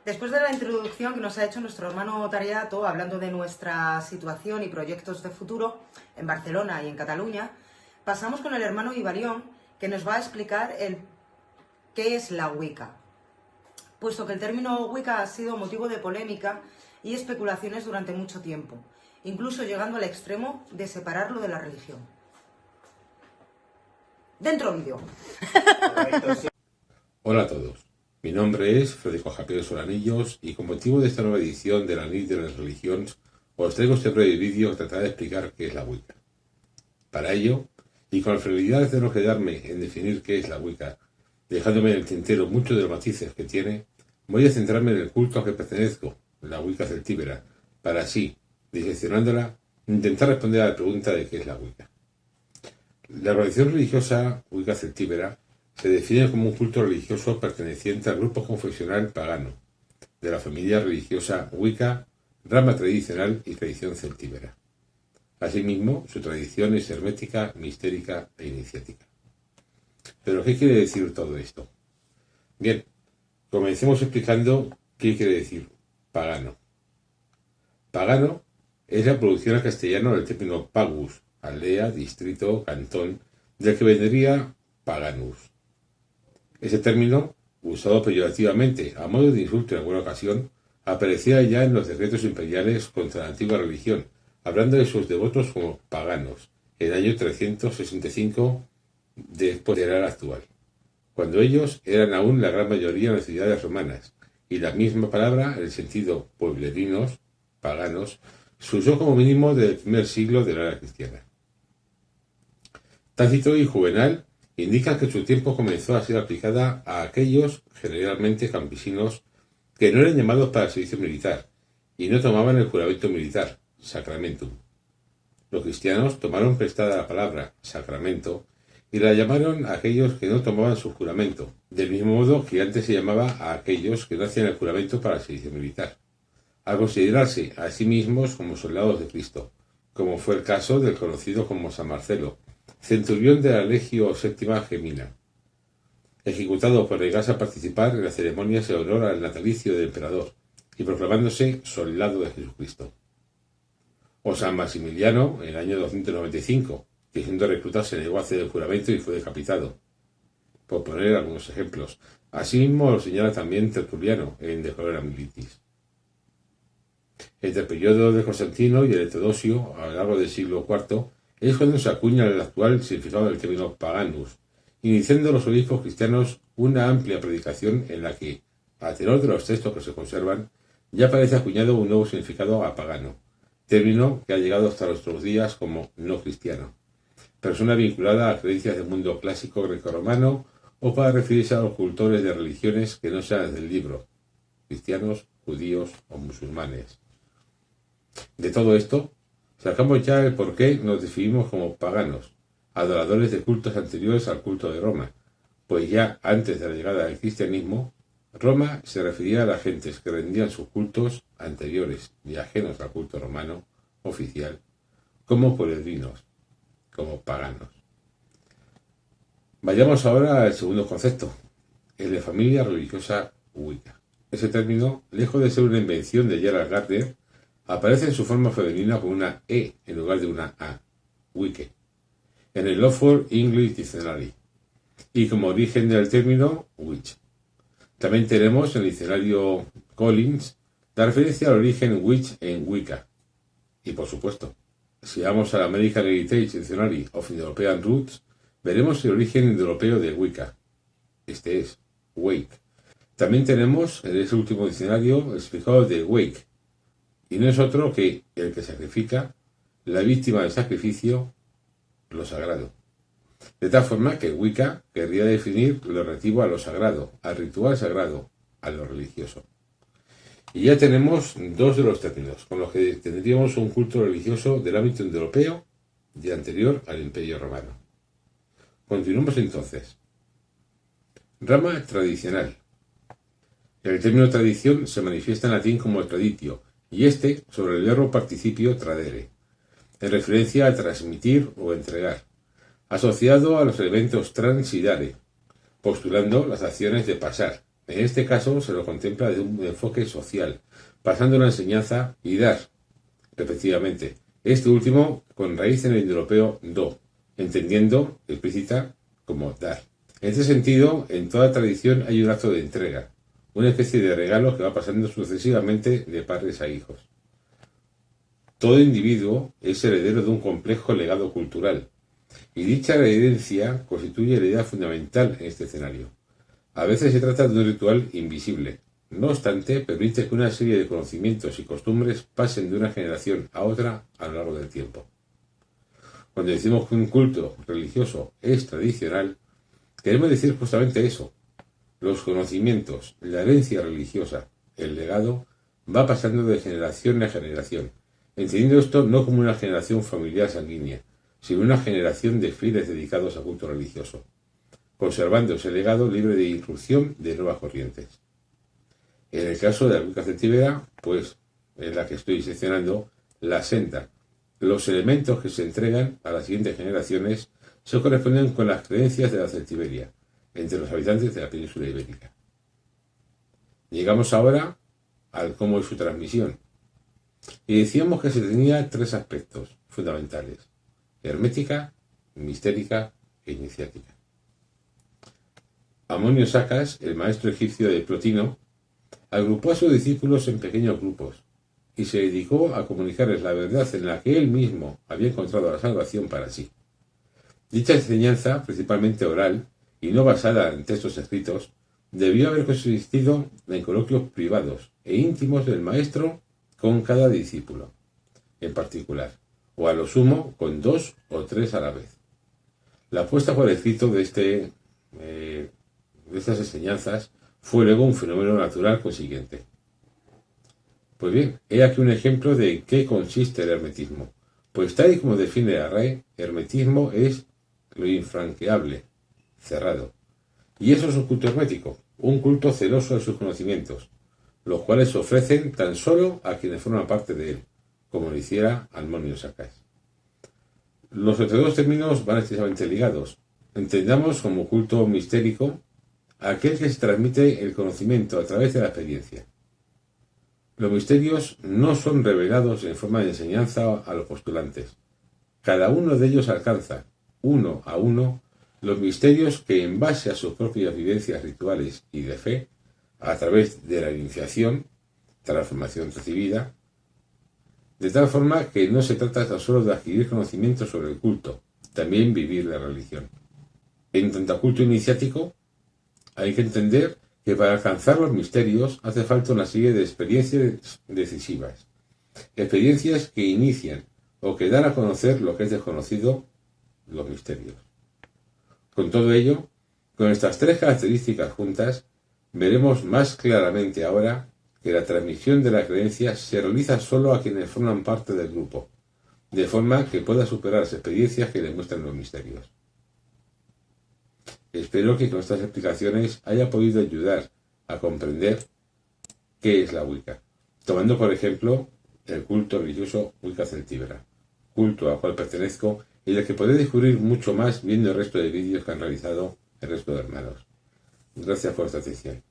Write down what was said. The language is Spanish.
Después de la introducción que nos ha hecho nuestro hermano Tariato, hablando de nuestra situación y proyectos de futuro en Barcelona y en Cataluña, pasamos con el hermano Ibarión, que nos va a explicar qué es la Wicca, puesto que el término Wicca ha sido motivo de polémica y especulaciones durante mucho tiempo, incluso llegando al extremo de separarlo de la religión. Dentro vídeo. Hola a todos, mi nombre es Federico Javier Solanillos y con motivo de esta nueva edición de la Nit de las Religions os traigo este breve vídeo que tratará de explicar qué es la Wicca. Para ello, y con la frivolidad de no quedarme en definir qué es la Wicca, dejándome en el tintero muchos de los matices que tiene, voy a centrarme en el culto al que pertenezco, la Wicca celtíbera, para así, diseccionándola, intentar responder a la pregunta de qué es la Wicca. La organización religiosa Wicca celtíbera se define como un culto religioso perteneciente al grupo confesional pagano, de la familia religiosa Wicca, rama tradicional y tradición celtíbera. Asimismo, su tradición es hermética, mistérica e iniciática. ¿Pero qué quiere decir todo esto? Bien, comencemos explicando qué quiere decir pagano. Pagano es la producción al castellano del término pagus, aldea, distrito, cantón, del que vendría paganus. Ese término, usado peyorativamente a modo de insulto en alguna ocasión, aparecía ya en los decretos imperiales contra la antigua religión, hablando de sus devotos como paganos, en el año 365 después de la era actual, cuando ellos eran aún la gran mayoría en las ciudades romanas, y la misma palabra, en el sentido pueblerinos, paganos, se usó como mínimo desde el primer siglo de la era cristiana. Tácito y Juvenal indican que en su tiempo comenzó a ser aplicada a aquellos, generalmente campesinos, que no eran llamados para el servicio militar y no tomaban el juramento militar, sacramentum. Los cristianos tomaron prestada la palabra sacramento y la llamaron a aquellos que no tomaban su juramento, del mismo modo que antes se llamaba a aquellos que no hacían el juramento para el servicio militar, al considerarse a sí mismos como soldados de Cristo, como fue el caso del conocido como San Marcelo, centurión de la Legio Séptima Gemina, ejecutado por negarse a participar en las ceremonias en honor al natalicio del emperador y proclamándose soldado de Jesucristo. O San Maximiliano, en el año 295, que siendo reclutado se negó a hacer el juramento y fue decapitado, por poner algunos ejemplos. Asimismo lo señala también Tertuliano en De Cholera Militis. Entre el periodo de Constantino y el de Teodosio, a lo largo del siglo IV, es cuando se acuña el actual significado del término paganus, iniciando los obispos cristianos una amplia predicación en la que, a tenor de los textos que se conservan, ya parece acuñado un nuevo significado a pagano, término que ha llegado hasta nuestros días como no cristiano, persona vinculada a creencias del mundo clásico grecorromano o para referirse a los cultores de religiones que no sean del libro, cristianos, judíos o musulmanes. De todo esto, sacamos ya el por qué nos definimos como paganos, adoradores de cultos anteriores al culto de Roma, pues ya antes de la llegada del cristianismo, Roma se refería a las gentes que rendían sus cultos anteriores y ajenos al culto romano oficial, como peregrinos, como paganos. Vayamos ahora al segundo concepto, el de familia religiosa Wicca. Ese término, lejos de ser una invención de Gerald Gardner, aparece en su forma femenina con una E en lugar de una A, Wicca, en el Oxford English Dictionary, y como origen del término, witch. También tenemos en el diccionario Collins la referencia al origen witch en Wicca. Y por supuesto, si vamos al American Heritage Dictionary of European Roots, veremos el origen indoeuropeo de Wicca. Este es Wake. También tenemos en ese último diccionario el significado de Wake, y no es otro que el que sacrifica, la víctima del sacrificio, lo sagrado. De tal forma que Wicca querría definir lo relativo a lo sagrado, al ritual sagrado, a lo religioso. Y ya tenemos dos de los términos, con los que tendríamos un culto religioso del ámbito indoeuropeo y anterior al Imperio Romano. Continuamos entonces. Rama tradicional. El término tradición se manifiesta en latín como traditio, y este sobre el verbo participio tradere, en referencia a transmitir o entregar, asociado a los elementos transidare, postulando las acciones de pasar, En este caso se lo contempla desde un enfoque social, pasando la enseñanza y dar, respectivamente. Este último con raíz en el indoeuropeo do, entendiendo explícita como dar. En este sentido, en toda tradición hay un acto de entrega, una especie de regalo que va pasando sucesivamente de padres a hijos. Todo individuo es heredero de un complejo legado cultural, y dicha herencia constituye la idea fundamental en este escenario. A veces se trata de un ritual invisible. No obstante, permite que una serie de conocimientos y costumbres pasen de una generación a otra a lo largo del tiempo. Cuando decimos que un culto religioso es tradicional, queremos decir justamente eso. Los conocimientos, la herencia religiosa, el legado, va pasando de generación a generación, entendiendo esto no como una generación familiar sanguínea, sino una generación de fieles dedicados a culto religioso, conservando ese legado libre de irrupción de nuevas corrientes. En el caso de la Wicca celtíbera, pues es la que estoy seccionando, la senda. Los elementos que se entregan a las siguientes generaciones se corresponden con las creencias de la Celtiberia, entre los habitantes de la península ibérica. Llegamos ahora al cómo es su transmisión. Y decíamos que se tenía tres aspectos fundamentales: hermética, mistérica e iniciática. Amonio Sacas, el maestro egipcio de Plotino, agrupó a sus discípulos en pequeños grupos y se dedicó a comunicarles la verdad en la que él mismo había encontrado la salvación para sí. Dicha enseñanza, principalmente oral y no basada en textos escritos, debió haber consistido en coloquios privados e íntimos del maestro con cada discípulo en particular, o a lo sumo con 2 o 3 a la vez. La puesta por escrito de estas enseñanzas fue luego un fenómeno natural consiguiente. Pues bien, he aquí un ejemplo de qué consiste el hermetismo. Pues tal y como define la RAE, hermetismo es lo infranqueable, cerrado. Y eso es un culto hermético, un culto celoso de sus conocimientos, los cuales se ofrecen tan solo a quienes forman parte de él, como lo hiciera Amonio Sacas. Los otros dos términos van estrechamente ligados. Entendamos como culto mistérico aquel que se transmite el conocimiento a través de la experiencia. Los misterios no son revelados en forma de enseñanza a los postulantes. Cada uno de ellos alcanza, uno a uno, los misterios que, en base a sus propias vivencias rituales y de fe, a través de la iniciación, transformación recibida, de tal forma que no se trata tan solo de adquirir conocimiento sobre el culto, también vivir la religión. En tanto a culto iniciático, hay que entender que para alcanzar los misterios hace falta una serie de experiencias decisivas, experiencias que inician o que dan a conocer lo que es desconocido, los misterios. Con todo ello, con estas tres características juntas, veremos más claramente ahora que la transmisión de la creencia se realiza solo a quienes forman parte del grupo, de forma que pueda superar las experiencias que demuestran los misterios. Espero que con estas explicaciones haya podido ayudar a comprender qué es la Wicca, tomando por ejemplo el culto religioso Wicca celtíbera, culto al cual pertenezco y del que podéis descubrir mucho más viendo el resto de vídeos que han realizado el resto de hermanos. Gracias por esta atención.